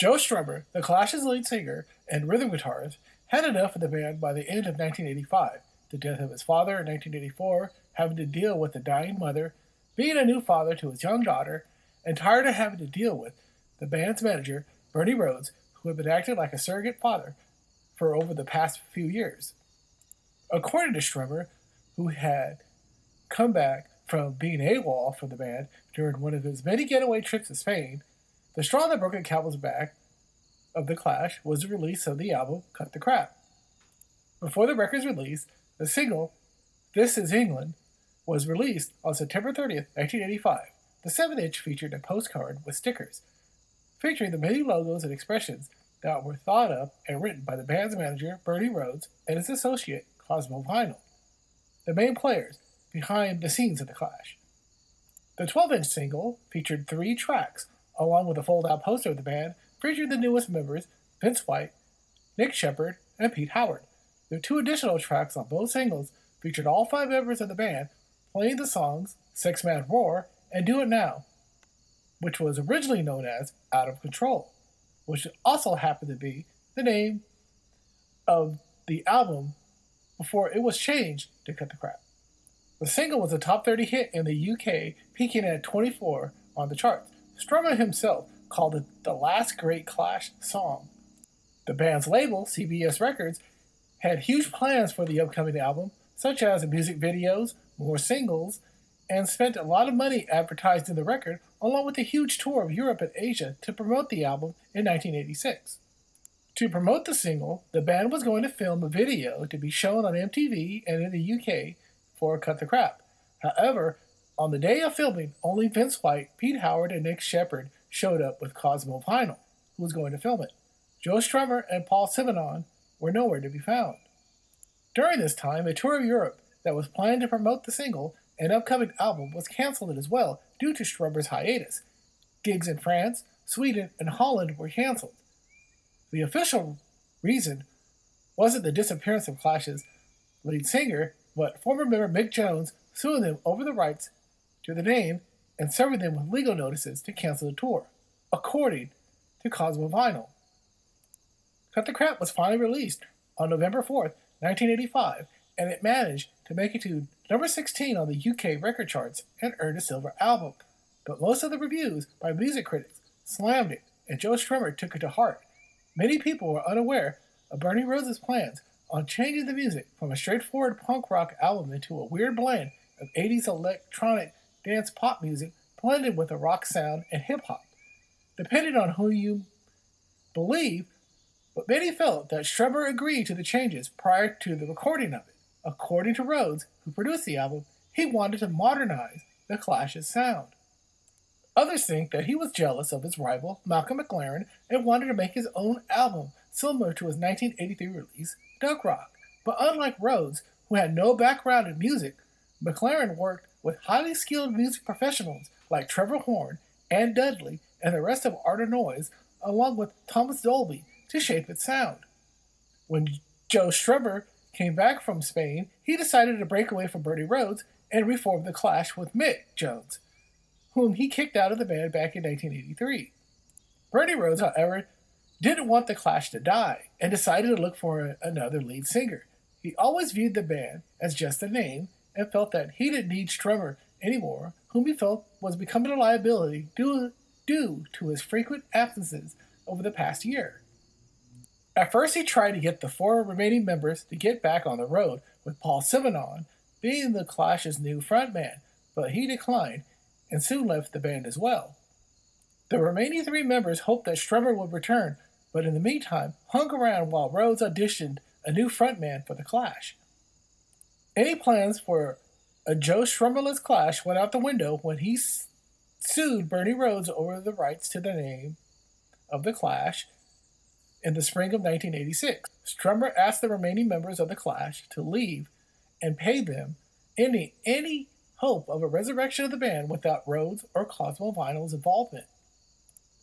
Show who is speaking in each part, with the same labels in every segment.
Speaker 1: Joe Strummer, the Clash's lead singer and rhythm guitarist, had enough of the band by the end of 1985, the death of his father in 1984, having to deal with a dying mother, being a new father to his young daughter, and tired of having to deal with the band's manager, Bernie Rhodes, who had been acting like a surrogate father for over the past few years. According to Strummer, who had come back from being AWOL from the band during one of his many getaway trips to Spain, the straw that broke the camel's back of The Clash was the release of the album Cut the Crap. Before the record's release, the single This Is England was released on September 30th, 1985. The 7-inch featured a postcard with stickers, featuring the many logos and expressions that were thought up and written by the band's manager, Bernie Rhodes, and his associate, Cosmo Vinyl, the main players behind the scenes of The Clash. The 12-inch single featured 3 tracks, along with a fold-out poster of the band, featured the newest members, Vince White, Nick Sheppard, and Pete Howard. The 2 additional tracks on both singles featured all 5 members of the band playing the songs Six Man Roar and Do It Now, which was originally known as Out of Control, which also happened to be the name of the album before it was changed to Cut the Crap. The single was a top 30 hit in the UK, peaking at 24 on the charts. Strummer himself called it the last great Clash song. The band's label, CBS Records, had huge plans for the upcoming album, such as music videos, more singles, and spent a lot of money advertising the record, along with a huge tour of Europe and Asia to promote the album in 1986. To promote the single, the band was going to film a video to be shown on MTV and in the UK for Cut the Crap. However, on the day of filming, only Vince White, Pete Howard, and Nick Sheppard showed up with Cosmo Vinyl, who was going to film it. Joe Strummer and Paul Simonon were nowhere to be found. During this time, a tour of Europe that was planned to promote the single and upcoming album was canceled as well due to Strummer's hiatus. Gigs in France, Sweden, and Holland were canceled. The official reason wasn't the disappearance of Clash's lead singer, but former member Mick Jones suing them over the rights to the name and serving them with legal notices to cancel the tour, according to Cosmo Vinyl. Cut the Crap was finally released on November 4th, 1985, and it managed to make it to number 16 on the UK record charts and earned a silver album. But most of the reviews by music critics slammed it, and Joe Strummer took it to heart. Many people were unaware of Bernie Rhodes' plans on changing the music from a straightforward punk rock album into a weird blend of 80s electronic dance pop music blended with a rock sound and hip-hop. Depending on who you believe, but many felt that Strummer agreed to the changes prior to the recording of it. According to Rhodes, who produced the album, he wanted to modernize the Clash's sound. Others think that he was jealous of his rival, Malcolm McLaren, and wanted to make his own album similar to his 1983 release, Duck Rock. But unlike Rhodes, who had no background in music, McLaren worked with highly skilled music professionals like Trevor Horn, Ann Dudley, and the rest of Art of Noise, along with Thomas Dolby, to shape its sound. When Joe Strummer came back from Spain, he decided to break away from Bernie Rhodes and reform the Clash with Mick Jones, whom he kicked out of the band back in 1983. Bernie Rhodes, however, didn't want the Clash to die and decided to look for another lead singer. He always viewed the band as just a name and felt that he didn't need Strummer anymore, whom he felt was becoming a liability due to his frequent absences over the past year. At first, he tried to get the 4 remaining members to get back on the road, with Paul Simonon being the Clash's new frontman, but he declined and soon left the band as well. The remaining 3 members hoped that Strummer would return, but in the meantime hung around while Rhodes auditioned a new frontman for the Clash. Any plans for a Joe Strummerless Clash went out the window when he sued Bernie Rhodes over the rights to the name of the Clash in the spring of 1986. Strummer asked the remaining members of the Clash to leave and pay them any hope of a resurrection of the band without Rhodes or Cosmo Vinyl's involvement.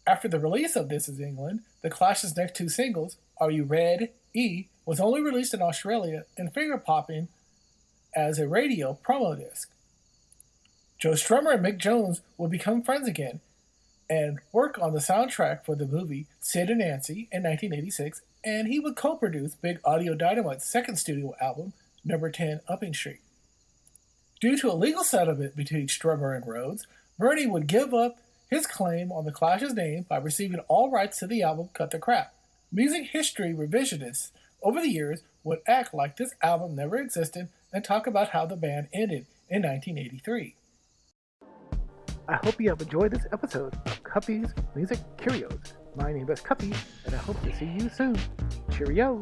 Speaker 1: After the release of This Is England, the Clash's next 2 singles, Are You Red? E, was only released in Australia and finger-popping as a radio promo disc. Joe Strummer and Mick Jones would become friends again, and work on the soundtrack for the movie Sid and Nancy in 1986, and he would co-produce Big Audio Dynamite's second studio album, Number 10 Upping Street. Due to a legal settlement between Strummer and Rhodes, Bernie would give up his claim on the Clash's name by receiving all rights to the album Cut the Crap. Music history revisionists over the years would act like this album never existed and talk about how the band ended in 1983. I hope you have enjoyed this episode of Cuppy's Music Curios. My name is Cuppy, and I hope to see you soon. Cheerio!